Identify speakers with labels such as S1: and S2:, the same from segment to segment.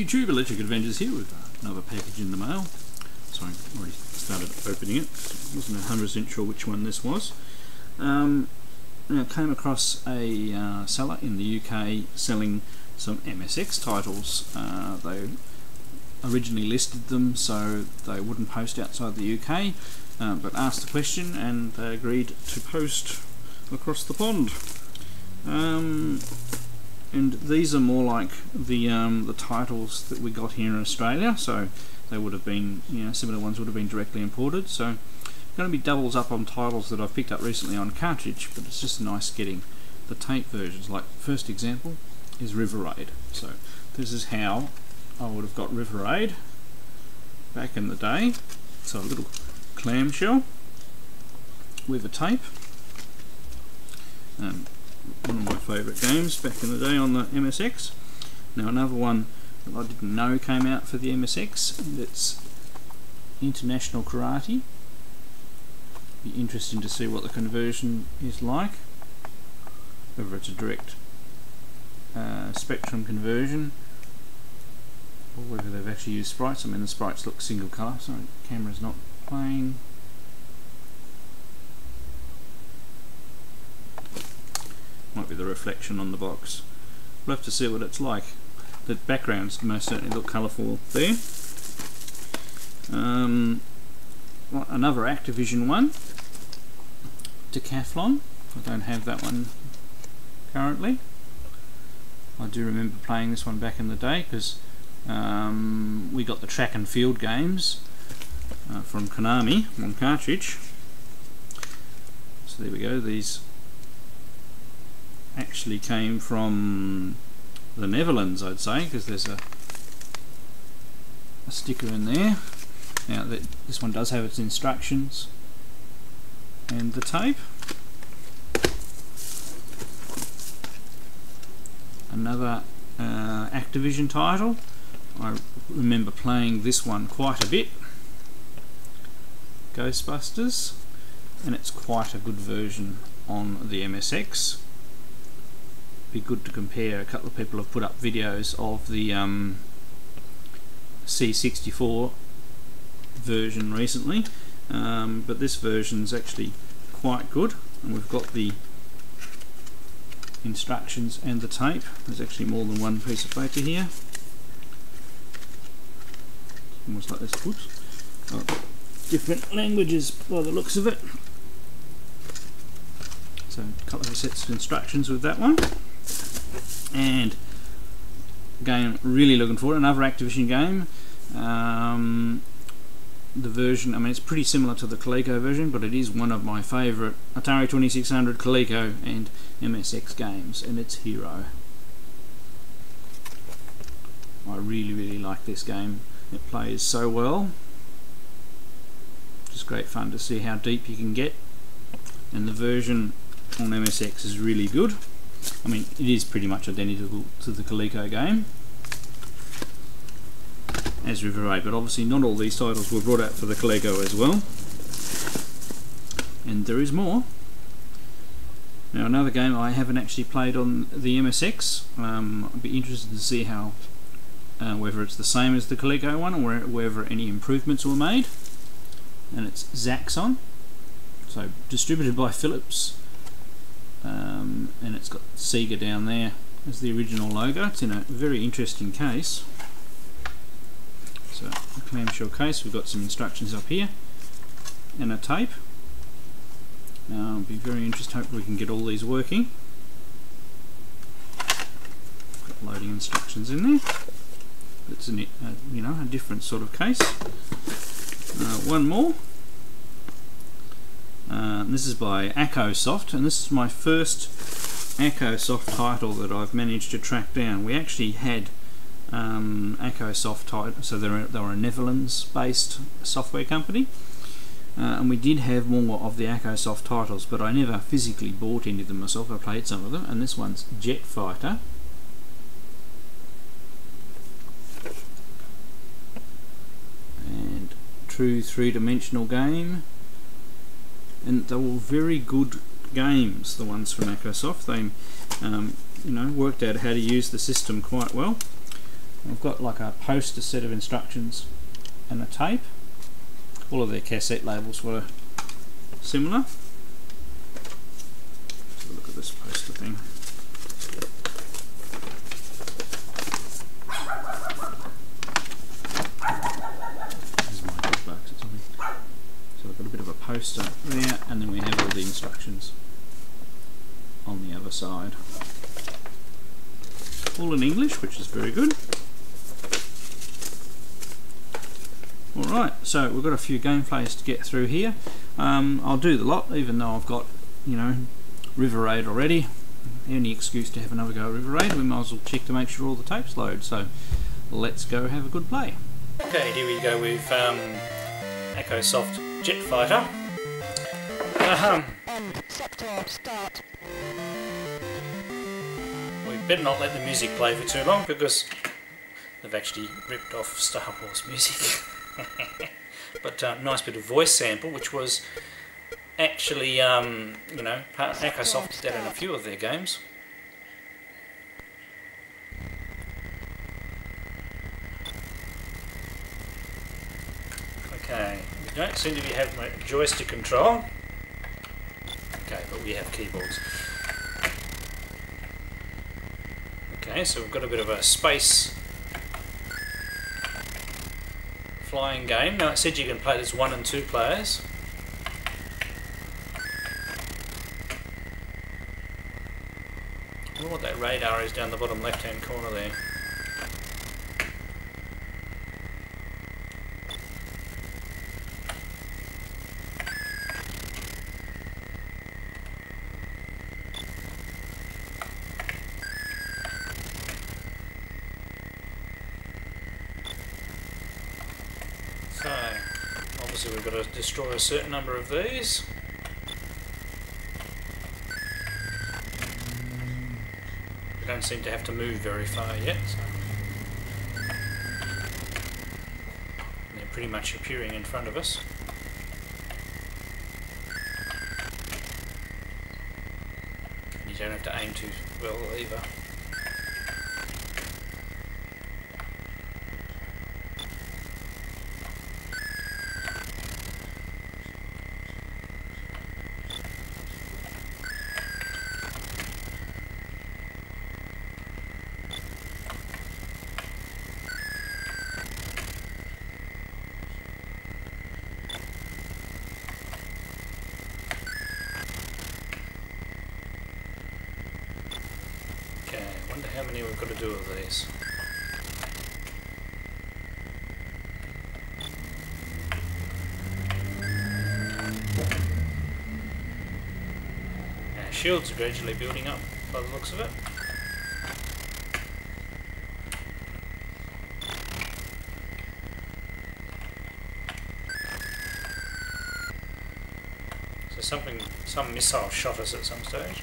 S1: YouTube, Electric Adventures here with another package in the mail. Sorry, I've already started opening it. Wasn't 100% sure which one this was. Now I came across a seller in the UK selling some MSX titles. They originally listed them so they wouldn't post outside the UK, but asked the question and they agreed to post across the pond. And these are more like the titles that we got here in Australia, so they would have been, similar ones would have been directly imported. So going to be doubles up on titles that I've picked up recently on cartridge, but it's just nice getting the tape versions. Like first example is River Raid. So this is how I would have got River Raid back in the day. So a little clamshell with a tape. One of my favourite games back in the day on the MSX. Now another one that I didn't know came out for the MSX, and it's International Karate. Be interesting to see what the conversion is like, whether it's a direct Spectrum conversion or whether they've actually used sprites. I mean, the sprites look single colour, so the camera's not playing. Might be the reflection on the box. We'll have to see what it's like. The backgrounds most certainly look colourful there. Another Activision one, Decathlon. I don't have that one currently. I do remember playing this one back in the day because we got the track and field games from Konami on cartridge. So there we go. These actually came from the Netherlands, I'd say, because there's a sticker in there. Now this one does have its instructions and the tape. Another Activision title. I remember playing this one quite a bit, Ghostbusters, and it's quite a good version on the MSX. Be good to compare. A couple of people have put up videos of the C64 version recently, but this version is actually quite good, and we've got the instructions and the tape. There's actually more than one piece of paper here, almost like this. Whoops. Oh, different languages by the looks of it. So a couple of sets of instructions with that one. And again, really looking forward, another Activision game. The version, I mean, it's pretty similar to the Coleco version, but it is one of my favourite Atari 2600, Coleco and MSX games, and it's Hero. I really like this game. It plays so well. Just great fun to see how deep you can get, and the version on MSX is really good. I mean, it is pretty much identical to the Coleco game as River Raid, but obviously not all these titles were brought out for the Coleco as well. And there is more. Now another game I haven't actually played on the MSX. I'd be interested to see how, whether it's the same as the Coleco one or whether any improvements were made. And it's Zaxxon, so distributed by Philips. And it's got Sega down there as the original logo. It's in a very interesting case. So a clamshell case. We've got some instructions up here and a tape. I'll be very interested. Hope we can get all these working. Got loading instructions in there. It's a different sort of case. One more. This is by ACOsoft, and this is my first ACOsoft title that I've managed to track down. We actually had ACOsoft title, so they were a Netherlands-based software company, and we did have more of the ACOsoft titles, but I never physically bought any of them myself. I played some of them, and this one's Jet Fighter. And true three-dimensional game. And they were very good games, the ones from ACOsoft. They worked out how to use the system quite well. I've got like a poster set of instructions and a tape. All of their cassette labels were similar. Let's have a look at this poster thing. This is my box, it's on me. So we've got a bit of a poster there, and then we have all the instructions on the other side. All in English, which is very good. Alright, so we've got a few gameplays to get through here. I'll do the lot, even though I've got, you know, River Raid already. Any excuse to have another go at River Raid, we might as well check to make sure all the tapes load. So let's go have a good play. Okay, here we go with EchoSoft Jet Fighter.
S2: Sector start.
S1: We better not let the music play for too long because they've actually ripped off Star Wars music. But nice bit of voice sample, which was actually, you know, EchoSoft did that in a few of their games. Okay, we don't seem to be having a joystick control. Okay, but we have keyboards. Okay, so we've got a bit of a space flying game. Now it said you can play this 1 and 2 players. I wonder what that radar is down the bottom left hand corner there. So, obviously we've got to destroy a certain number of these. We don't seem to have to move very far yet. So. They're pretty much appearing in front of us. And you don't have to aim too well either. Okay, I wonder how many we've got to do of these. Our shields are gradually building up by the looks of it. So some missile shot us at some stage.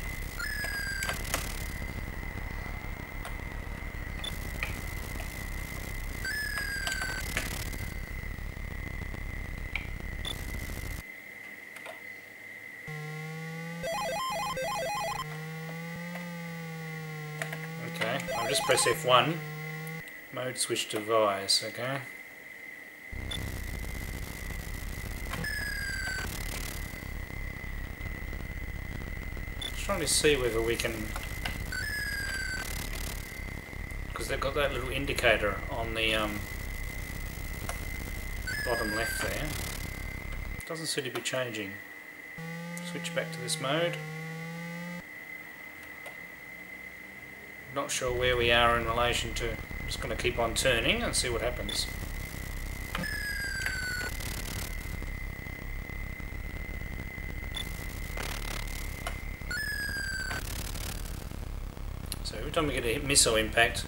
S1: Okay, I'll just press F1, mode switch device, okay. Just trying to see whether we can, because they've got that little indicator on the bottom left there. It doesn't seem to be changing. Switch back to this mode. Not sure where we are in relation to. I'm just going to keep on turning and see what happens. So every time we get a missile impact,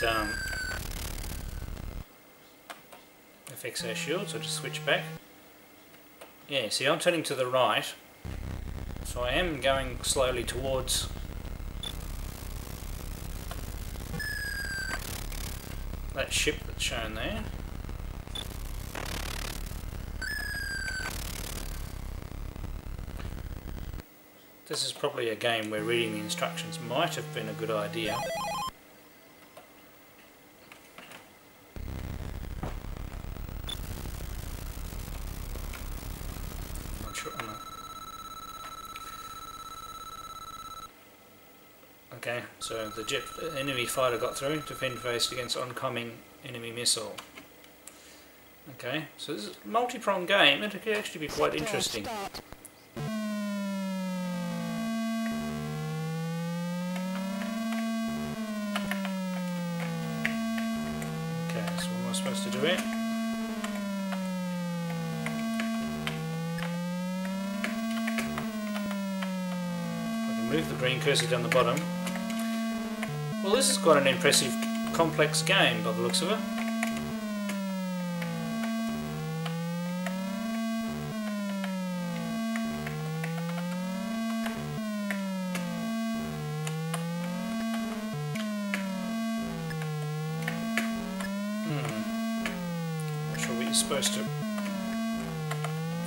S1: it affects our shield, so just switch back. Yeah, see, I'm turning to the right, so I am going slowly towards that ship that's shown there. This is probably a game where reading the instructions might have been a good idea. sure. No. Okay, so the jet enemy fighter got through. Defend faced against oncoming enemy missile. Okay, so this is a multi-pronged game. It could actually be quite interesting. Okay, so what am I supposed to do here? I can move the green cursor down the bottom. Well, this is quite an impressive, complex game by the looks of it. Not sure what you're supposed to.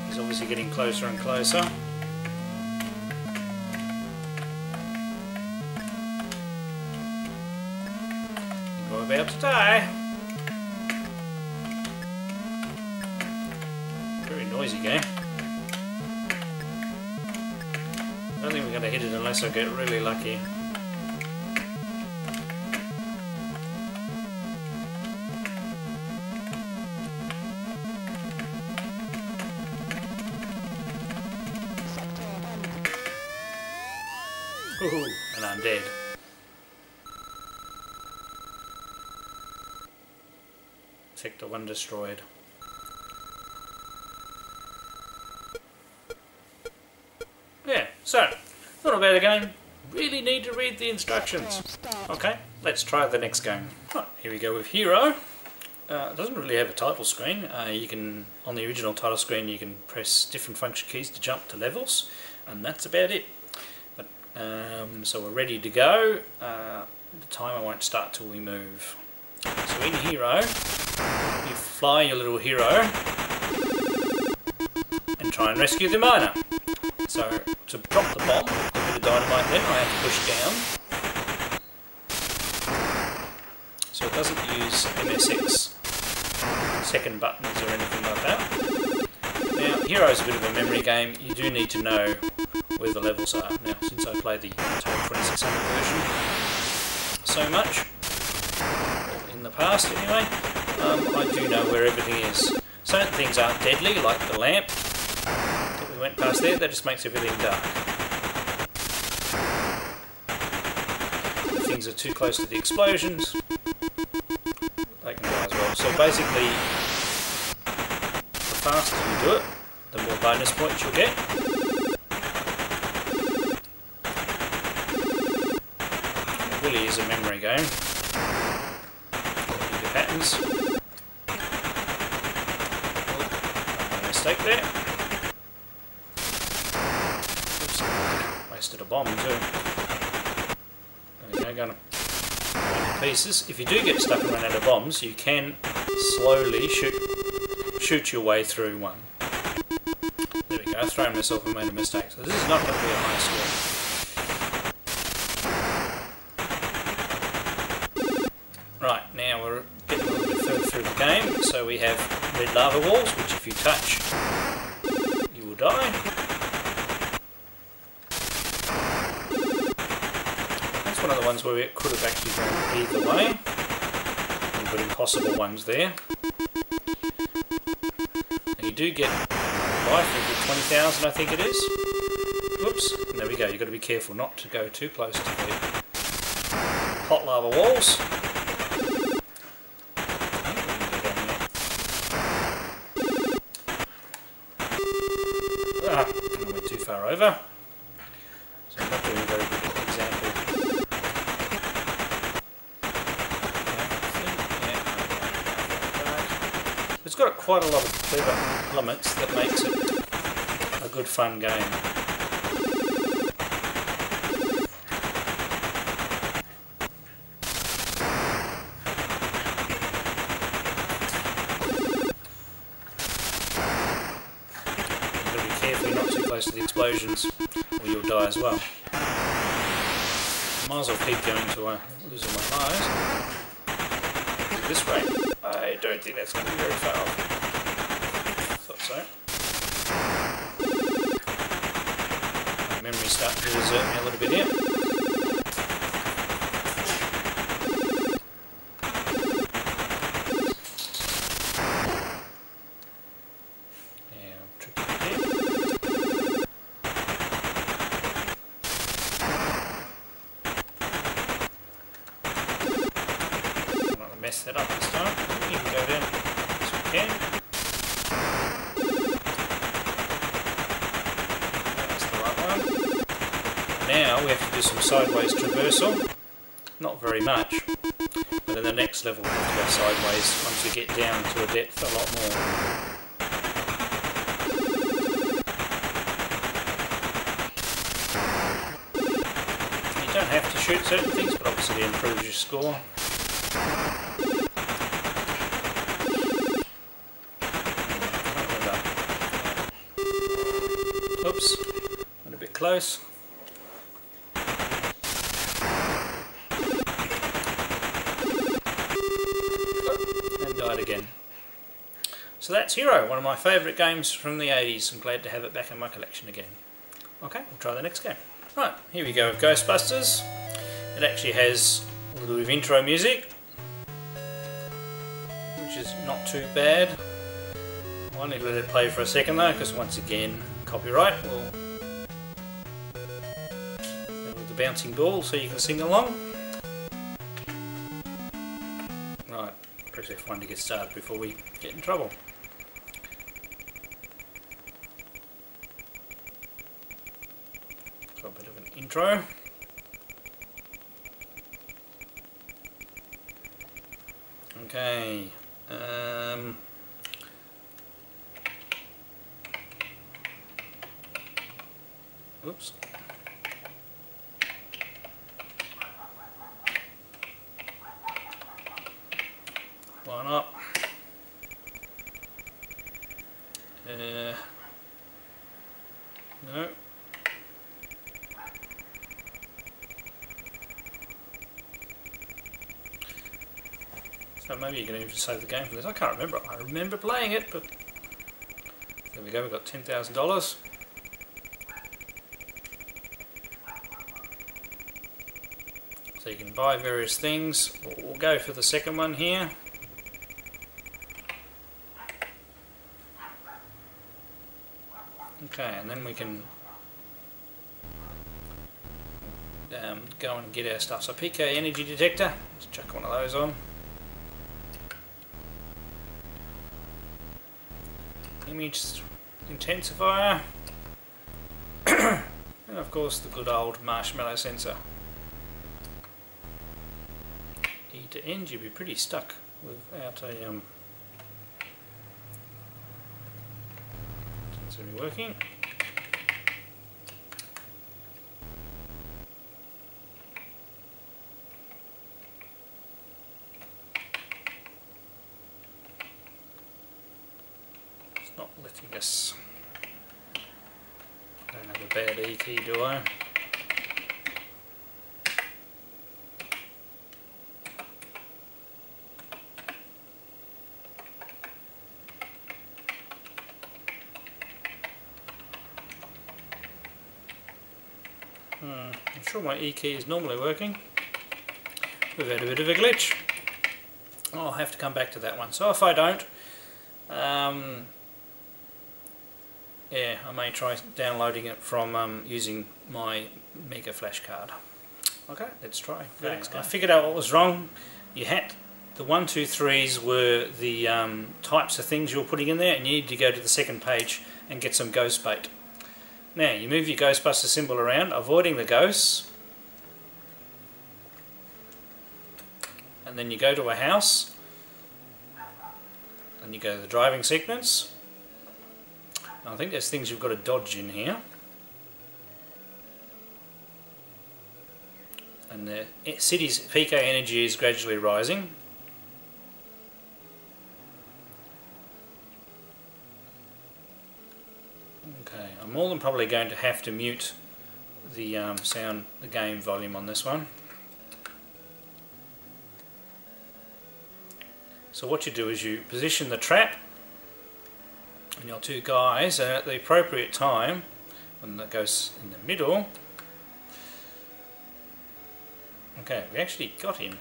S1: He's obviously getting closer and closer. You're about to die. Very noisy game. I don't think we're going to hit it unless I get really lucky. Ooh, and I'm dead. Sector 1 destroyed. Yeah, so, not a bad game. Really need to read the instructions. Okay, let's try the next game. Right, here we go with Hero. It doesn't really have a title screen. You can, on the original title screen, you can press different function keys to jump to levels, and that's about it. But so we're ready to go. The timer won't start till we move. So in Hero, you fly your little hero and try and rescue the miner. So to drop the bomb, a bit of dynamite, then I have to push down. So it doesn't use MSX second buttons or anything like that. Now, Hero is a bit of a memory game. You do need to know where the levels are. Now, since I played the Atari 2600 version so much, in the past anyway, I do know where everything is. Certain things aren't deadly, like the lamp that we went past there, that just makes everything dark. If things are too close to the explosions, they can die as well. So basically, the faster you do it, the more bonus points you'll get. It really is a memory game. The patterns. Mistake there. Oops, wasted a bomb too. There we go, going to pieces. If you do get stuck and run out of bombs, you can slowly shoot your way through one. There we go, I've thrown myself and made a mistake. So this is not going to be a high score. Right, now we're getting a little bit further through the game. So we have red lava walls, which if you touch, you will die. That's one of the ones where it could have actually gone either way. We've got impossible ones there. And you do get life, you get 20,000 I think it is. Whoops, and there we go, you've got to be careful not to go too close to the hot lava walls. I went too far over, so I'm not doing a very good example. It's got quite a lot of clever elements that makes it a good fun game. Close to the explosions, or you'll die as well. Might as well keep going to lose all my lives. This way, I don't think that's going to be very far off. Thought so. desert me a little bit here. Mess that up this time. You can go down as we can. That's the right one. Now we have to do some sideways traversal. Not very much, but in the next level we have to go sideways once we get down to a depth a lot more. You don't have to shoot certain things, but obviously it improves your score. Oops, went a bit close. And died again. So that's Hero, one of my favourite games from the 80s. I'm glad to have it back in my collection again. Okay, we'll try the next game. Right, here we go with Ghostbusters. It actually has a little bit of intro music, which is not too bad. I need to let it play for a second though, because once again, copyright. We'll with the bouncing ball so you can sing along. Right, press F1 to get started before we get in trouble. So a bit of an intro. Okay. Oops. Why not? No. So maybe you can even save the game for this. I can't remember. I remember playing it, but there we go. We've got $10,000. So you can buy various things. We'll go for the second one here. Okay, and then we can go and get our stuff. So PK energy detector. Let's chuck one of those on. Image intensifier. And of course the good old marshmallow sensor. E to end, you'd be pretty stuck without a sensor working. It's not letting us. I don't have a bad E key, do I? I'm sure my E key is normally working. We've had a bit of a glitch. I'll have to come back to that one. So if I don't, yeah, I may try downloading it from using my Mega Flash card. Okay, let's try. Okay, I figured out what was wrong. You had the 1, 2, 3s were the types of things you were putting in there, and you need to go to the second page and get some ghost bait. Now you move your Ghostbuster symbol around, avoiding the ghosts, and then you go to a house, and you go to the driving sequence. Now, I think there's things you've got to dodge in here, and the city's PK energy is gradually rising. Okay, I'm more than probably going to have to mute the the game volume on this one. So what you do is you position the trap and your two guys, and at the appropriate time, when that goes in the middle, Okay, we actually got him.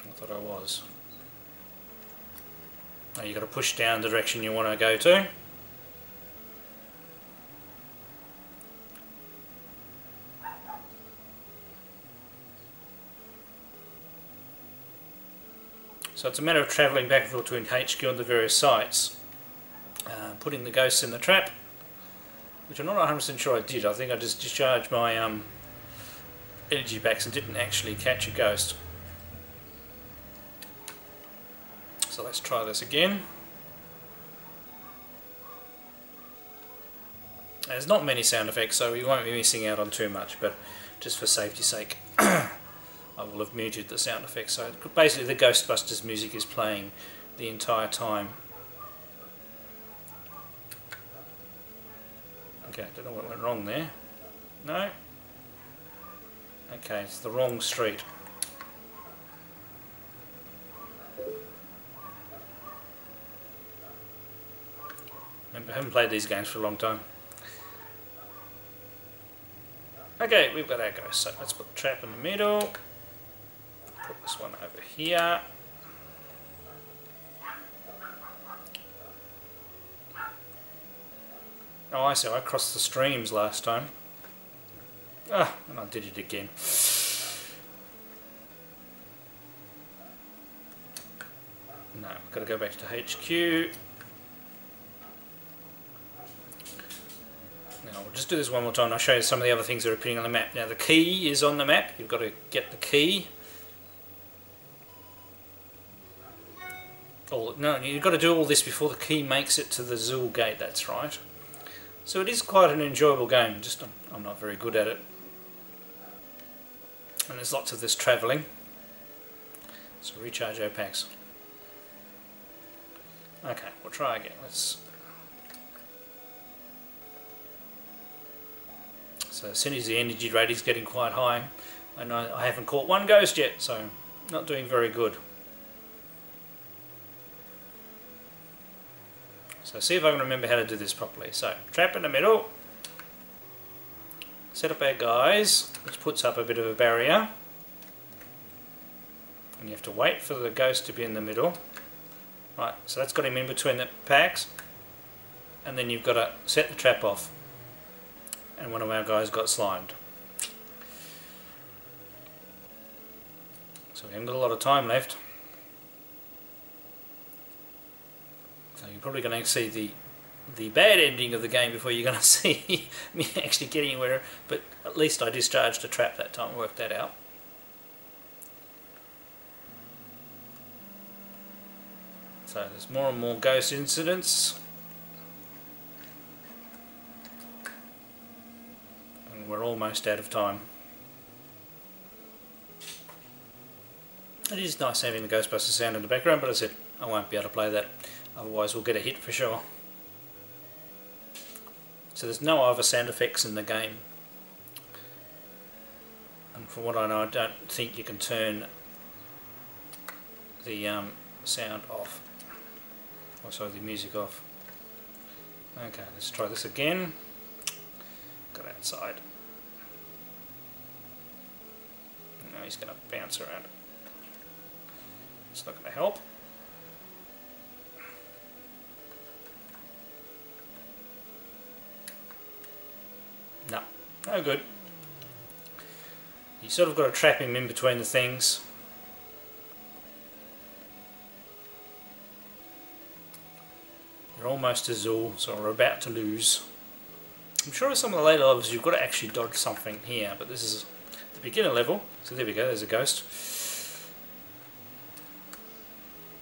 S1: I thought I was. Now you've got to push down the direction you want to go to. So it's a matter of travelling back and forth between HQ and the various sites. Putting the ghosts in the trap, which I'm not 100% sure I did. I think I just discharged my energy packs and didn't actually catch a ghost. So let's try this again. There's not many sound effects, so you won't be missing out on too much, but just for safety's sake I will have muted the sound effects. So basically the Ghostbusters music is playing the entire time. Okay, I don't know what went wrong there. No? Okay, it's the wrong street. Remember, I haven't played these games for a long time. Okay, we've got our ghost, so let's put the trap in the middle. Put this one over here. Oh, I see, I crossed the streams last time. Ah, and I did it again. No, I've got to go back to HQ. Now, we'll just do this one more time and I'll show you some of the other things that are appearing on the map. Now, the key is on the map. You've got to get the key. No, you've got to do all this before the key makes it to the Zool gate, that's right. So it is quite an enjoyable game, just I'm not very good at it. And there's lots of this travelling. So recharge our packs. Okay, we'll try again. So as soon as the energy rating is getting quite high, I know I haven't caught one ghost yet, so not doing very good. So see if I can remember how to do this properly. So trap in the middle, set up our guys, which puts up a bit of a barrier, and you have to wait for the ghost to be in the middle. Right, so that's got him in between the packs, and then you've got to set the trap off, and one of our guys got slimed. So we haven't got a lot of time left. So you're probably going to see the bad ending of the game before you're going to see me actually getting anywhere, but at least I discharged a trap that time, worked that out. So there's more and more ghost incidents, and we're almost out of time. It is nice having the Ghostbusters sound in the background, but as I said, I won't be able to play that. Otherwise we'll get a hit for sure. So there's no other sound effects in the game. And from what I know, I don't think you can turn the sound off. Oh, sorry, the music off. Okay, let's try this again. Got outside. Now he's going to bounce around. It's not going to help. No, no good. You sort of got to trap him in between the things. You're almost to Zool, so we're about to lose. I'm sure in some of the later levels you've got to actually dodge something here, but this is the beginner level. So there we go, there's a ghost.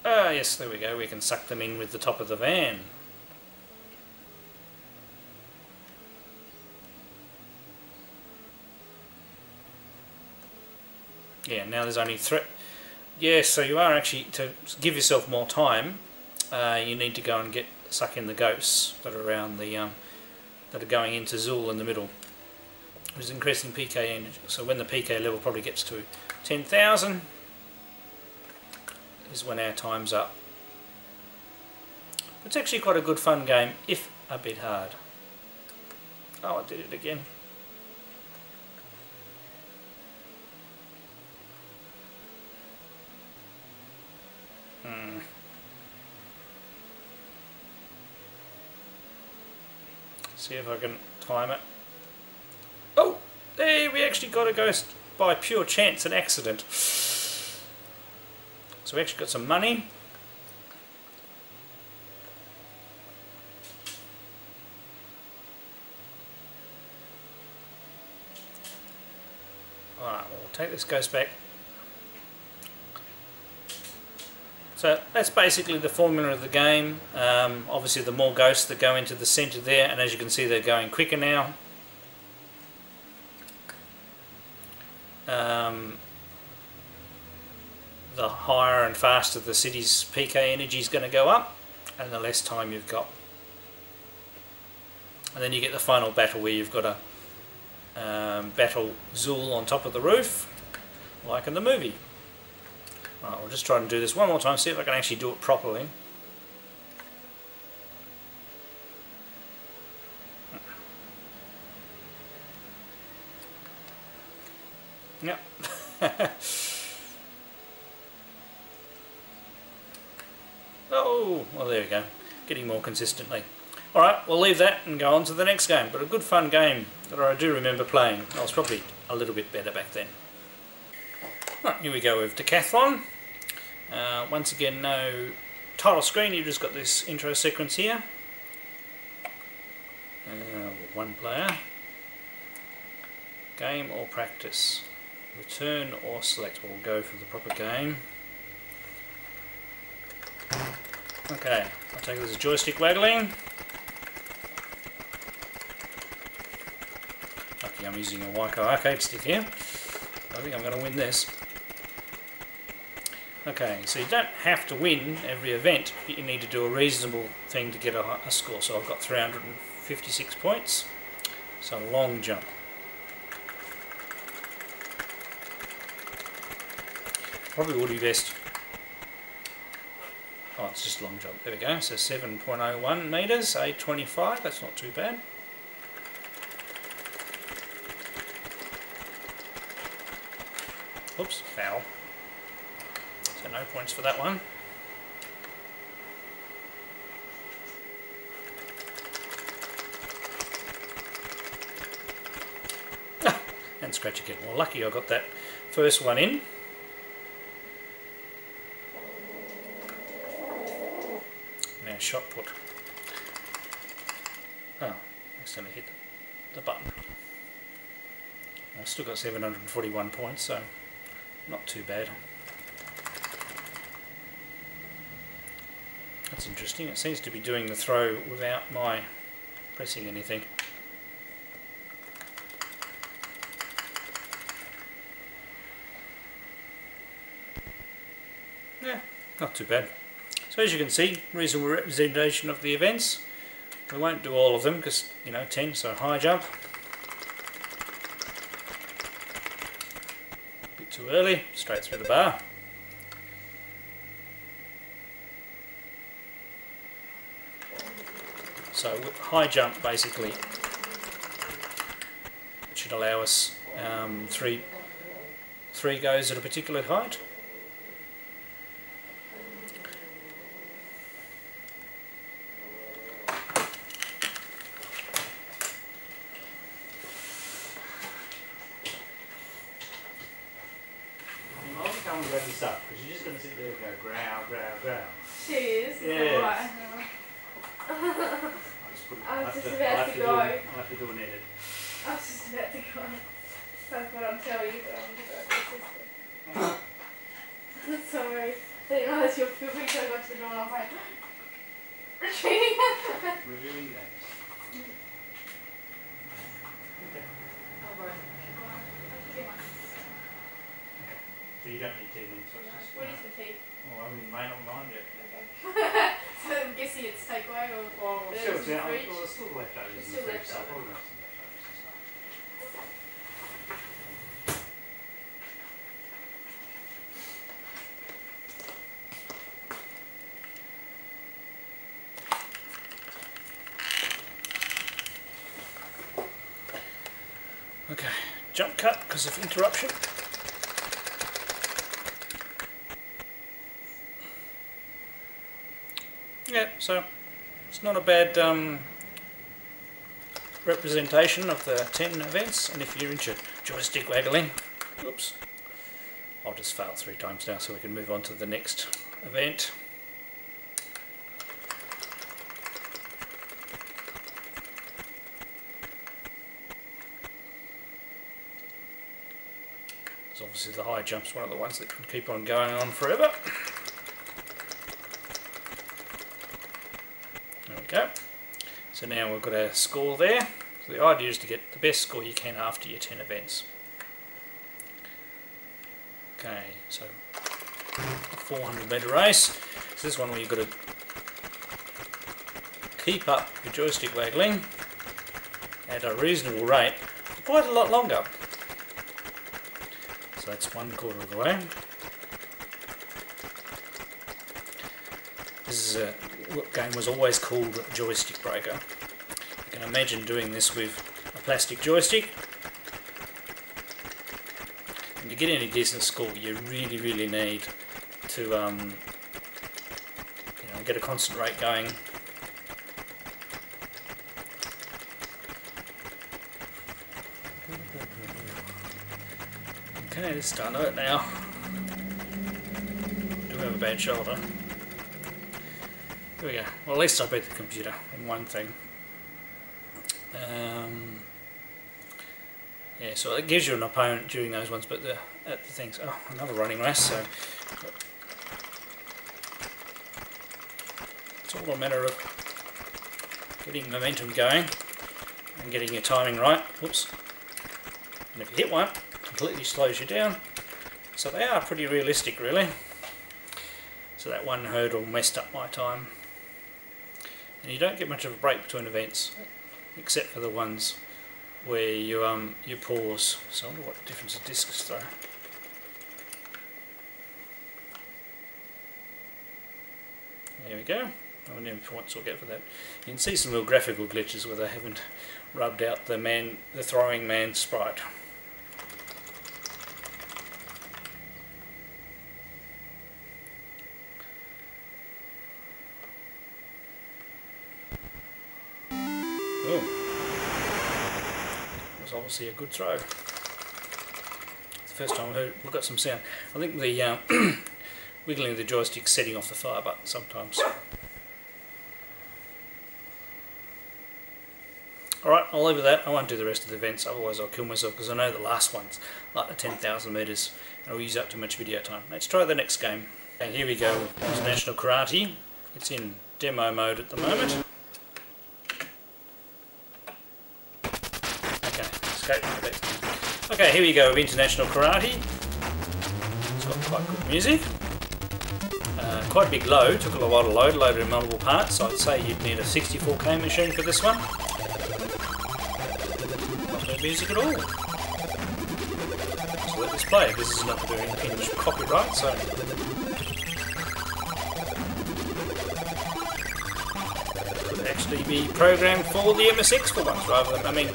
S1: Ah yes, there we go, we can suck them in with the top of the van. Yeah, now there's only three. Yes, so you are actually, to give yourself more time, you need to go and suck in the ghosts that are around the that are going into Zool in the middle. Which is increasing PK energy. So when the PK level probably gets to 10,000 is when our time's up. It's actually quite a good fun game, if a bit hard. Oh, I did it again. See if I can time it. Oh, there, we actually got a ghost by pure chance and accident. So we actually got some money. Alright, we'll take this ghost back. So that's basically the formula of the game. Obviously the more ghosts that go into the centre there, and as you can see they're going quicker now. The higher and faster the city's PK energy is going to go up, and the less time you've got. And then you get the final battle where you've got to battle Zool on top of the roof, like in the movie. Right, we'll just try and do this one more time, see if I can actually do it properly. Yep. Oh, well there we go. Getting more consistently. Alright, we'll leave that and go on to the next game. But a good fun game that I do remember playing. I was probably a little bit better back then. Right, here we go with Decathlon. Once again, no title screen, you've just got this intro sequence here. One player. Game or practice. Return or select. We'll go for the proper game. Okay, I'll take it as a joystick waggling. Lucky I'm using a Waiko arcade stick here. I think I'm going to win this. Okay, so you don't have to win every event, but you need to do a reasonable thing to get a score. So I've got 356 points. So long jump. Probably would be best. Oh, it's just long jump. There we go. So 7.01 metres, 8.25. That's not too bad. Oops, foul. So no points for that one. And scratch again. Well, lucky I got that first one in. Now shot put. Oh, accidentally hit the button. I've still got 741 points, so not too bad. That's interesting. It seems to be doing the throw without my pressing anything. Yeah, not too bad. So as you can see, reasonable representation of the events. We won't do all of them because, you know, 10, so high jump. A bit too early, straight through the bar. So high jump basically should allow us three goes at a particular height. This up because you're just going to sit there and go growl, growl, growl.
S3: She is.
S1: Yeah.
S3: Right. I was just about to go.
S1: I'll have to do an edit.
S3: I was just about to go. That's what I'm telling you, but I'm going to go to the system. Sorry. I didn't realise you were filming, so I got to the door and I was like, retreating.
S1: Reviewing games. Okay.
S3: Oh, right.
S1: So you don't need tea then? So
S3: What is the tea?
S1: Oh, I mean, you may not mind it.
S3: Okay. So I'm guessing it's takeaway or
S1: Well,
S3: there's
S1: still,
S3: some fridge?
S1: well, it's still leftovers
S3: It's
S1: in the
S3: still
S1: fridge, so
S3: leftovers.
S1: probably not some leftovers and stuff. Okay, jump cut because of interruption. Yeah, so it's not a bad representation of the 10 events, and if you're into joystick waggling, oops, I'll just fail 3 times now so we can move on to the next event. So obviously the high jump's one of the ones that can keep on going on forever. There we go. So now we've got our score there. So the idea is to get the best score you can after your 10 events. Okay, so 400 metre race. So this one where you've got to keep up your joystick waggling at a reasonable rate for quite a lot longer. So that's 1/4 of the way. This is a game was always called Joystick Breaker. You can imagine doing this with a plastic joystick. And to get any decent score, you really need to get a constant rate going. Okay, this is starting to hurt now. I do have a bad shoulder. There we go. Well, at least I beat the computer in one thing. Yeah, so it gives you an opponent during those ones, but the things. Oh, another running race. So it's all a matter of getting momentum going and getting your timing right. Whoops. And if you hit one, completely slows you down. So they are pretty realistic, really. So that one hurdle messed up my time. And you don't get much of a break between events, except for the ones where you pause. So I wonder what the difference of discs throw. There we go. How many points we'll get for that. You can see some little graphical glitches where they haven't rubbed out the throwing man sprite. Oh, that was obviously a good throw. It's the first time we've got some sound. I think the wiggling of the joystick setting off the fire button sometimes. Alright, I'll leave it at that. I won't do the rest of the events, otherwise I'll kill myself, because I know the last one's like the 10,000 metres and I'll use up too much video time. Let's try the next game. Okay, here we go with International Karate. It's in demo mode at the moment. Okay, here we go with International Karate. It's got quite good music. Quite a big load, took a little while to load, loaded in multiple parts, so I'd say you'd need a 64K machine for this one. Not no music at all. So let this play. This is not going to impinge copyright, so... Could actually be programmed for the MSX for once, rather than, it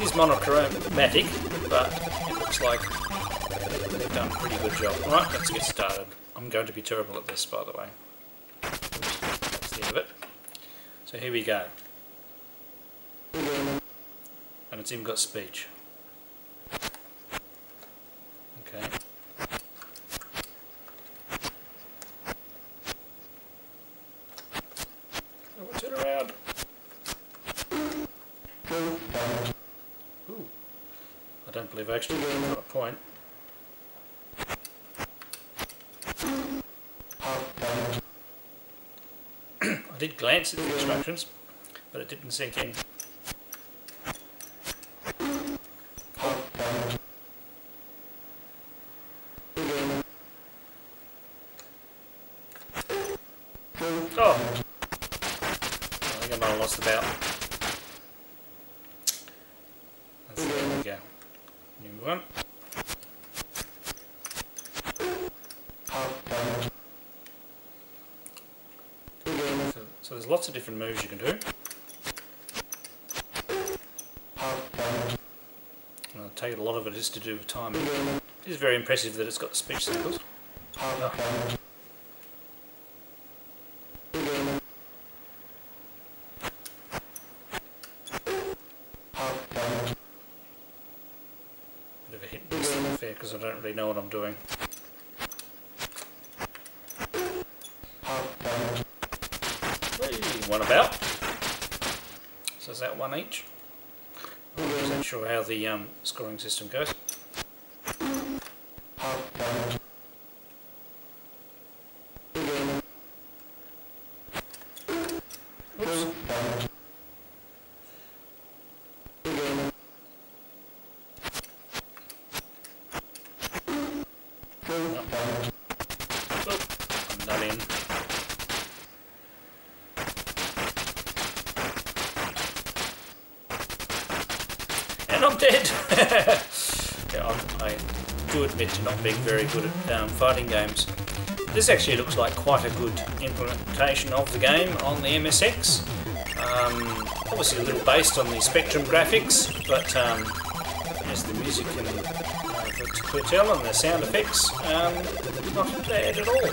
S1: is monochromatic, but it looks like they've done a pretty good job. Alright, let's get started. I'm going to be terrible at this, by the way. Oops, that's the end of it. So here we go. And it's even got speech. Okay. Oh, turn around. Ooh. I don't believe I actually got a point. I did glance at the instructions, but it didn't sink in. Oh! I think I might have lost the bout. There we go. New one. So there's lots of different moves you can do. take it a lot of it is to do with timing. It is very impressive that it's got the speech symbols. Oh. Bit of a hit and miss affair because I don't really know what I'm doing. Whee, one about. So is that one each? I'm not exactly sure how the scoring system goes. Oops. I'm not in. And I'm dead! Yeah, I do admit to not being very good at fighting games. This actually looks like quite a good implementation of the game on the MSX. Obviously a little based on the Spectrum graphics, but as the music and the tell and the sound effects, not bad at all.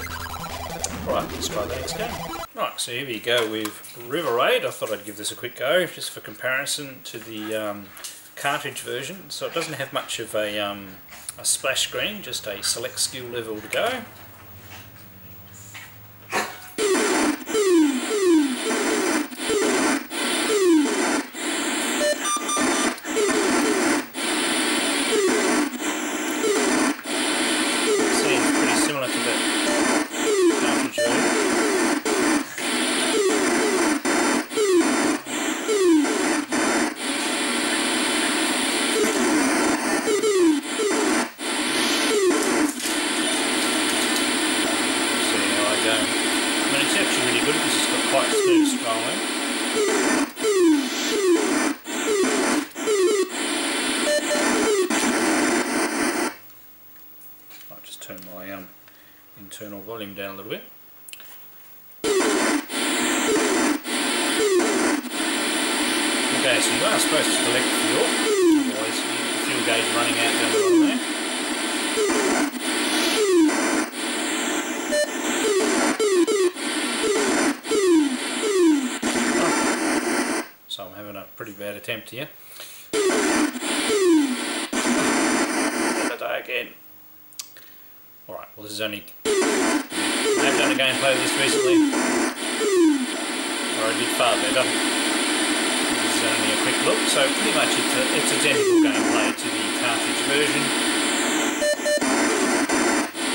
S1: Alright, let's try the next game. Right, so here we go with River Raid. I thought I'd give this a quick go, just for comparison to the cartridge version. So it doesn't have much of a splash screen, just a select skill level to go. Quite smooth scrolling. Might just turn my internal volume down a little bit. Okay, so you are supposed to collect fuel, otherwise you get the fuel gauge running out down the bottom there. So I'm having a pretty bad attempt here. Gonna die again. Alright, well this is only... I've done a gameplay of this recently. Or I did far better. This is only a quick look, so pretty much it's identical gameplay to the cartridge version.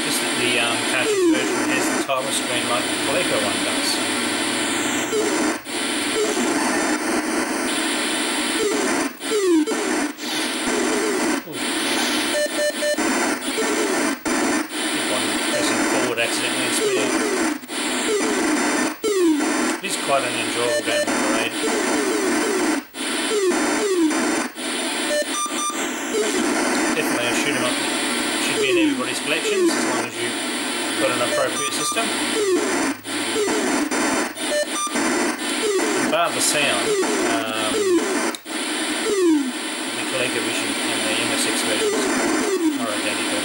S1: Just that the cartridge version has the timer screen like the Coleco one does. Accidentally in speed. It is quite an enjoyable game to play. Definitely a shoot 'em up should be in everybody's collections as long as you've got an appropriate system. Bar the sound, the ColecoVision and the MSX versions are identical.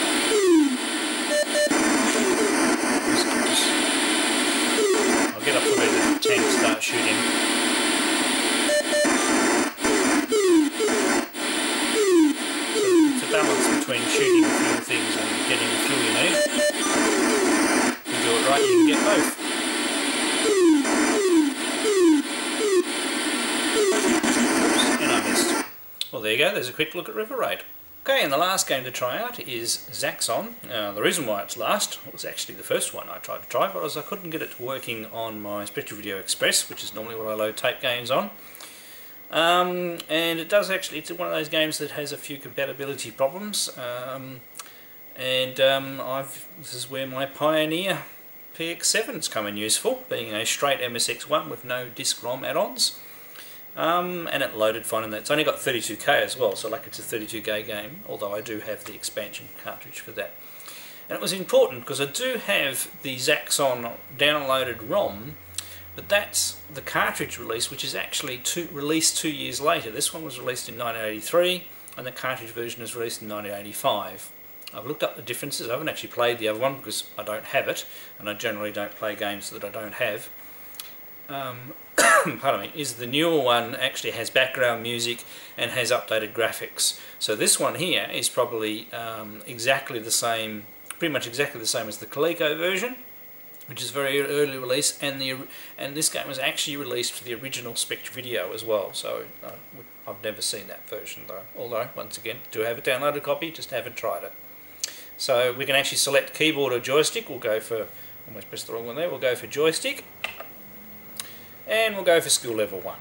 S1: I'll get up to where the tank starts shooting. So it's a balance between shooting a few things and getting the fuel you need. If you do it right, you can get both. Oops, and I missed. Well, there you go, there's a quick look at River Raid. Okay, and the last game to try out is Zaxxon. The reason why it's last was actually the first one I tried to try, but I couldn't get it working on my Spectrum Video Express, which is normally what I load tape games on. And it does actually, it's one of those games that has a few compatibility problems. This is where my Pioneer PX7's come in useful, being a straight MSX1 with no disc ROM add-ons. And it loaded fine, and it's only got 32K as well, so like it's a 32K game, although I do have the expansion cartridge for that. And it was important because I do have the Zaxxon downloaded ROM, but that's the cartridge release, which is actually released 2 years later. This one was released in 1983, and the cartridge version was released in 1985. I've looked up the differences. I haven't actually played the other one because I don't have it, and I generally don't play games that I don't have. Pardon me. Is the newer one actually has background music and has updated graphics. So this one here is probably exactly the same, pretty much exactly the same as the Coleco version, which is very early release, and this game was actually released for the original Spectre video as well. So I've never seen that version though. Although once again, do have a downloaded copy, just haven't tried it. So we can actually select keyboard or joystick. We'll go for, almost pressed the wrong one there. We'll go for joystick, and we'll go for skill level 1.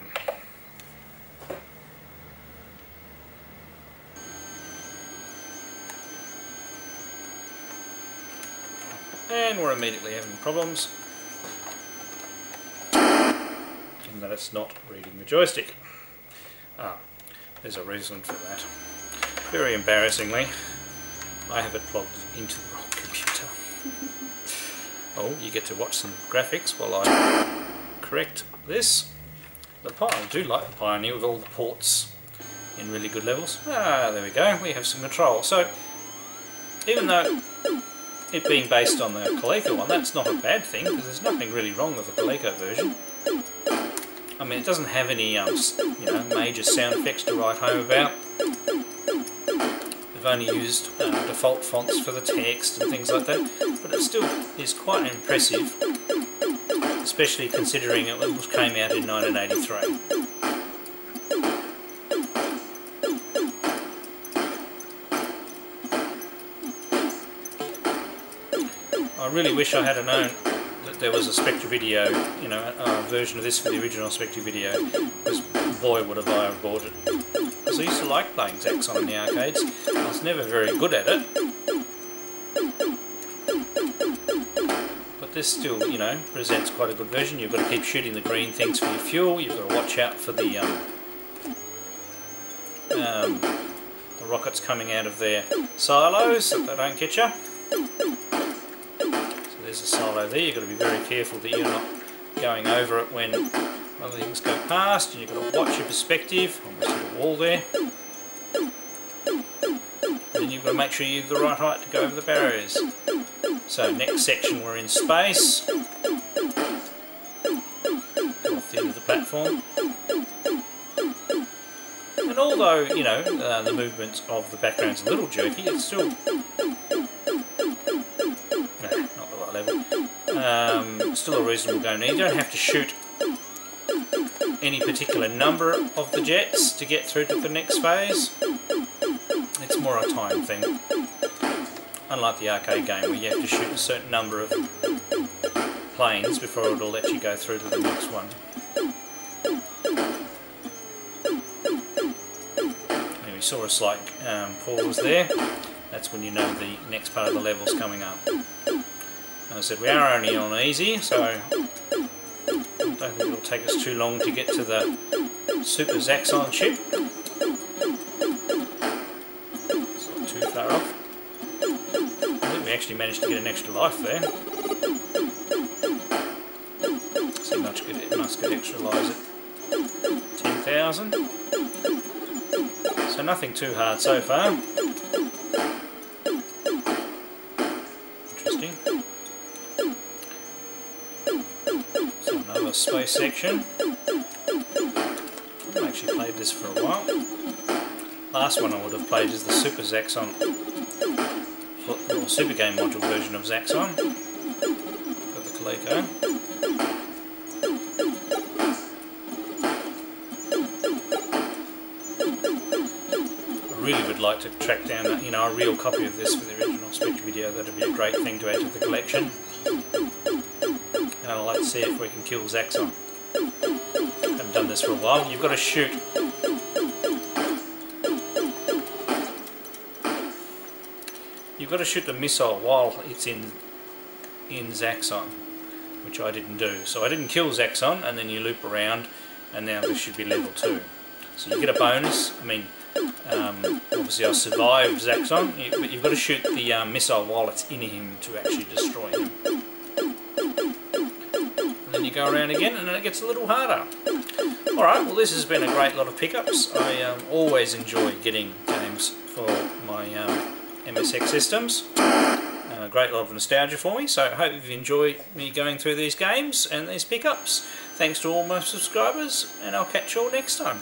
S1: And we're immediately having problems in that it's not reading the joystick. There's a reason for that. Very embarrassingly, I have it plugged into the wrong computer. Oh, you get to watch some graphics while I correct this. I do like the Pioneer with all the ports in really good levels. There we go, we have some control. So, even though it being based on the Coleco one, that's not a bad thing, because there's nothing really wrong with the Coleco version. I mean, it doesn't have any major sound effects to write home about. They've only used default fonts for the text and things like that, but it still is quite impressive, especially considering it came out in 1983. I really wish I had known that there was a Spectre video, a version of this for the original Spectre video, because boy would have I bought it. Because I used to like playing Zaxxon in the arcades. I was never very good at it, but this still, presents quite a good version. You've got to keep shooting the green things for your fuel. You've got to watch out for the rockets coming out of their silos so they don't get you. There's a silo there. You've got to be very careful that you're not going over it when other things go past, and you've got to watch your perspective. Almost hit a wall there. And then you've got to make sure you have the right height to go over the barriers. So next section we're in space. Off the end of the platform. And although, the movement of the background's a little jerky, it's still... still a reasonable game. Now, you don't have to shoot any particular number of the jets to get through to the next phase. It's more a time thing. Unlike the arcade game where you have to shoot a certain number of planes before it'll let you go through to the next one. And we saw a slight pause there. That's when you know the next part of the level's coming up. As I said, we are only on easy, so I don't think it'll take us too long to get to the Super Zaxxon chip. It's not too far off. I think we actually managed to get an extra life there. So you must get extra lives at 10,000. So nothing too hard so far. Space section. I've actually played this for a while. Last one I would have played is the Super Zaxxon, or Super Game Module version of Zaxxon for the Coleco. I really would like to track down a real copy of this for the original Spectre video. That'd be a great thing to add to the collection. And I'd like to see if we can kill Zaxxon. Haven't done this for a while. You've got to shoot. You've got to shoot the missile while it's in Zaxxon, which I didn't do. So I didn't kill Zaxxon, and then you loop around, and now this should be level 2. So you get a bonus. I mean, obviously I survived Zaxxon, but you've got to shoot the missile while it's in him to actually destroy him. you go around again and then it gets a little harder. Alright, well this has been a great lot of pickups. I always enjoy getting games for my MSX systems. A great lot of nostalgia for me, so I hope you've enjoyed me going through these games and these pickups. Thanks to all my subscribers, and I'll catch you all next time.